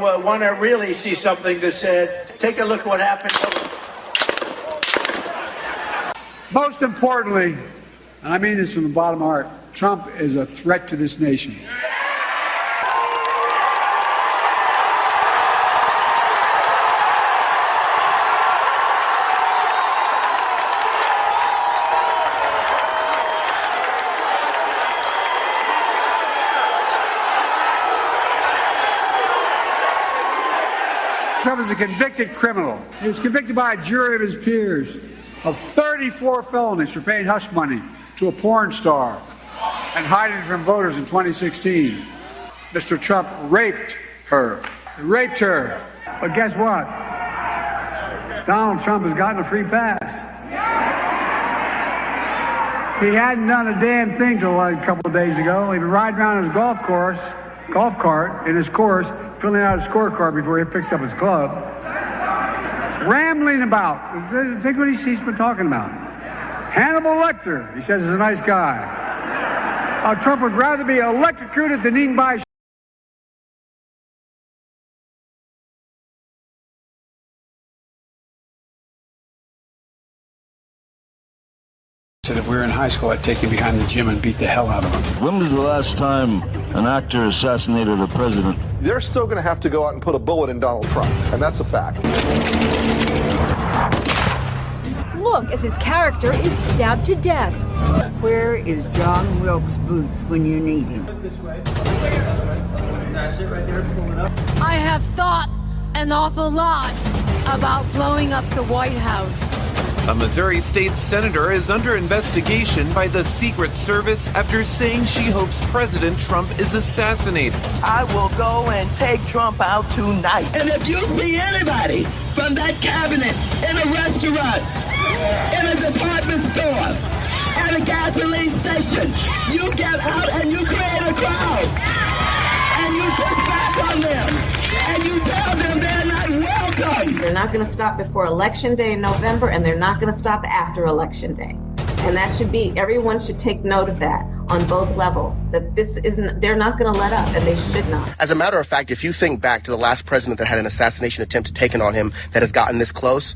want to really see something that said, take a look at what happened. Most importantly, and I mean this from the bottom of my heart, Trump is a threat to this nation. Trump is a convicted criminal. He was convicted by a jury of his peers of 34 felonies for paying hush money to a porn star and hiding from voters in 2016. Mr. Trump raped her. He raped her. But guess what? Donald Trump has gotten a free pass. He hadn't done a damn thing till like a couple of days ago. He'd been riding around his golf cart in his course, filling out his scorecard before he picks up his club, rambling about. Think what he's been talking about. Hannibal Lecter, he says, is a nice guy. Trump would rather be electrocuted than eaten by said if we were in high school, I'd take him behind the gym and beat the hell out of him. When was the last time an actor assassinated a president? They're still going to have to go out and put a bullet in Donald Trump, and that's a fact. Look as his character is stabbed to death. Where is John Wilkes Booth when you need him? This way. That's it right there. Pull it up. I have thought an awful lot about blowing up the White House. A Missouri state senator is under investigation by the Secret Service after saying she hopes President Trump is assassinated. I will go and take Trump out tonight. And if you see anybody from that cabinet in a restaurant, in a department store, at a gasoline station, you get out and you create a crowd. And you push back on them. And you tell them they're not welcome. They're not going to stop before Election Day in November, and they're not going to stop after Election Day. And that should be, everyone should take note of that on both levels, that this isn't, they're not going to let up, and they should not. As a matter of fact, if you think back to the last president that had an assassination attempt taken on him that has gotten this close,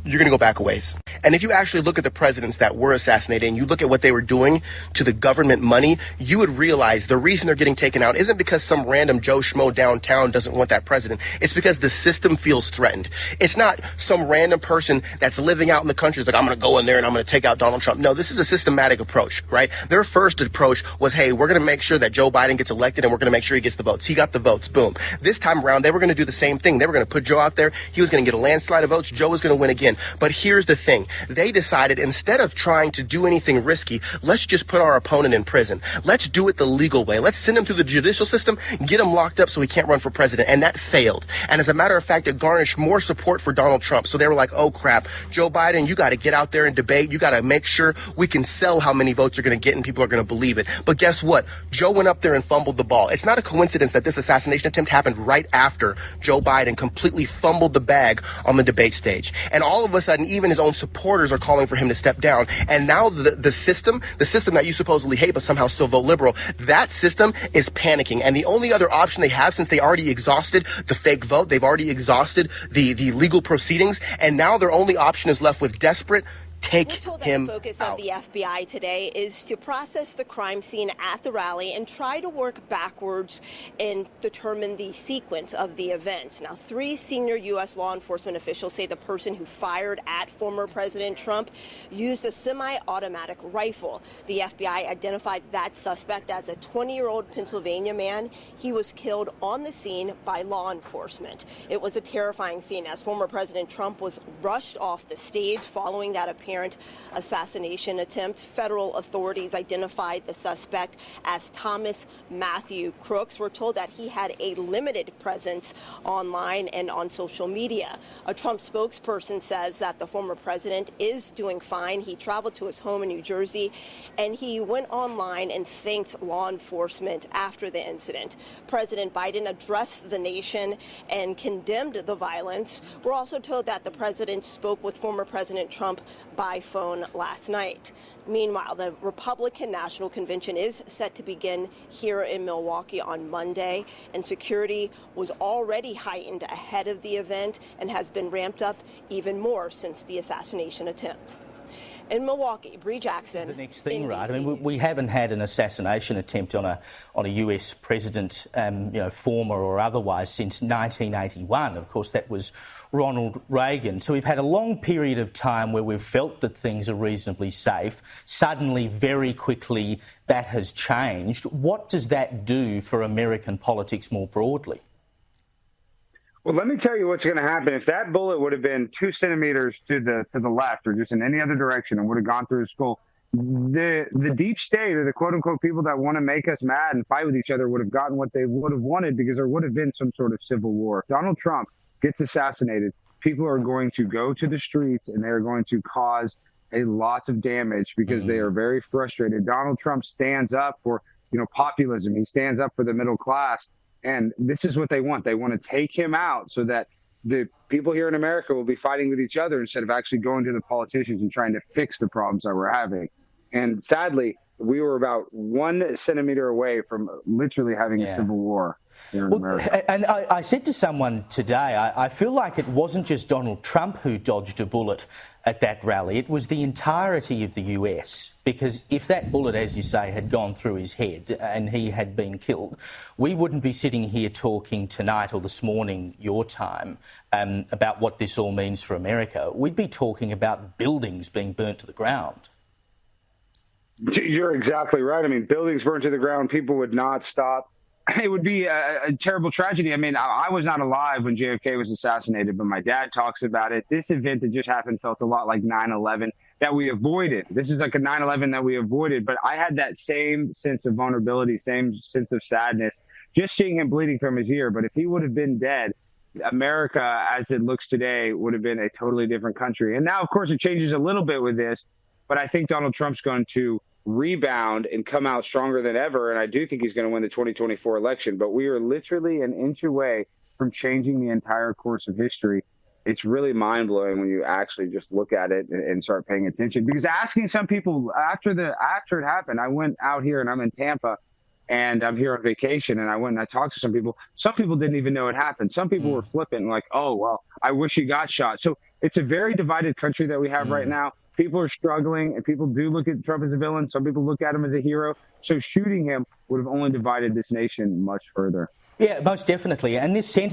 you're going to go back a ways. And if you actually look at the presidents that were assassinated and you look at what they were doing to the government money, you would realize the reason they're getting taken out isn't because some random Joe Schmo downtown doesn't want that president. It's because the system feels threatened. It's not some random person that's living out in the country that's like, I'm going to go in there and I'm going to take out Donald Trump. No, this is a systematic approach, right? Their first approach was, hey, we're going to make sure that Joe Biden gets elected and we're going to make sure he gets the votes. He got the votes. Boom. This time around, they were going to do the same thing. They were going to put Joe out there. He was going to get a landslide of votes. Joe was going to win again. But here's the thing. They decided instead of trying to do anything risky, let's just put our opponent in prison. Let's do it the legal way. Let's send him through the judicial system, get him locked up so he can't run for president. And that failed. And as a matter of fact, it garnished more support for Donald Trump. So they were like, oh, crap, Joe Biden, you got to get out there and debate. You got to make sure we can sell how many votes you're going to get and people are going to believe it. But guess what? Joe went up there and fumbled the ball. It's not a coincidence that this assassination attempt happened right after Joe Biden completely fumbled the bag on the debate stage. And all of a sudden, even his own supporters are calling for him to step down. And now the system that you supposedly hate but somehow still vote liberal, that system is panicking. And the only other option they have, since they already exhausted the fake vote, they've already exhausted the legal proceedings, and now their only option is left with desperate, take him out. The focus of the FBI today is to process the crime scene at the rally and try to work backwards and determine the sequence of the events. Now, 3 senior U.S. law enforcement officials say the person who fired at former President Trump used a semi-automatic rifle. The FBI identified that suspect as a 20-year-old Pennsylvania man. He was killed on the scene by law enforcement. It was a terrifying scene as former President Trump was rushed off the stage following that apparent assassination attempt. Federal authorities identified the suspect as Thomas Matthew Crooks. We're told that he had a limited presence online and on social media. A Trump spokesperson says that the former president is doing fine. He traveled to his home in New Jersey and he went online and thanked law enforcement after the incident. President Biden addressed the nation and condemned the violence. We're also told that the president spoke with former President Trump by by phone last night. Meanwhile, the Republican National Convention is set to begin here in Milwaukee on Monday, and security was already heightened ahead of the event and has been ramped up even more since the assassination attempt. In Milwaukee, Bree Jackson. The next thing, right? I mean, we haven't had an assassination attempt on a US president, former or otherwise, since 1981. Of course, that was Ronald Reagan. So we've had a long period of time where we've felt that things are reasonably safe. Suddenly, very quickly, that has changed. What does that do for American politics more broadly? Well, let me tell you what's going to happen. If that bullet would have been 2 centimeters to the left or just in any other direction and would have gone through his skull, the deep state or the quote-unquote people that want to make us mad and fight with each other would have gotten what they would have wanted, because there would have been some sort of civil war. If Donald Trump gets assassinated, people are going to go to the streets and they're going to cause a lot of damage because they are very frustrated. Donald Trump stands up for, populism. He stands up for the middle class. And this is what they want. They want to take him out so that the people here in America will be fighting with each other instead of actually going to the politicians and trying to fix the problems that we're having. And sadly, we were about 1 centimeter away from literally having a civil war here in America. And I said to someone today, I feel like it wasn't just Donald Trump who dodged a bullet at that rally. It was the entirety of the US, because if that bullet, as you say, had gone through his head and he had been killed, we wouldn't be sitting here talking tonight or this morning, your time, about what this all means for America. We'd be talking about buildings being burnt to the ground. You're exactly right. I mean, buildings burned to the ground, people would not stop. It would be a terrible tragedy. I mean, I was not alive when JFK was assassinated, but my dad talks about it. This event that just happened felt a lot like 9/11 that we avoided. This is like a 9/11 that we avoided, but I had that same sense of vulnerability, same sense of sadness, just seeing him bleeding from his ear. But if he would have been dead, America, as it looks today, would have been a totally different country. And now, of course, it changes a little bit with this, but I think Donald Trump's going to rebound and come out stronger than ever. And I do think he's going to win the 2024 election. But we are literally an inch away from changing the entire course of history. It's really mind-blowing when you actually just look at it and start paying attention. Because asking some people after it happened, I went out here and I'm in Tampa and I'm here on vacation, and I went and I talked to some people. Some people didn't even know it happened. Some people were flippant, like, oh, well, I wish he got shot. So it's a very divided country that we have right now. People are struggling, and people do look at Trump as a villain. Some people look at him as a hero. So shooting him would have only divided this nation much further. Yeah, most definitely. And this sentiment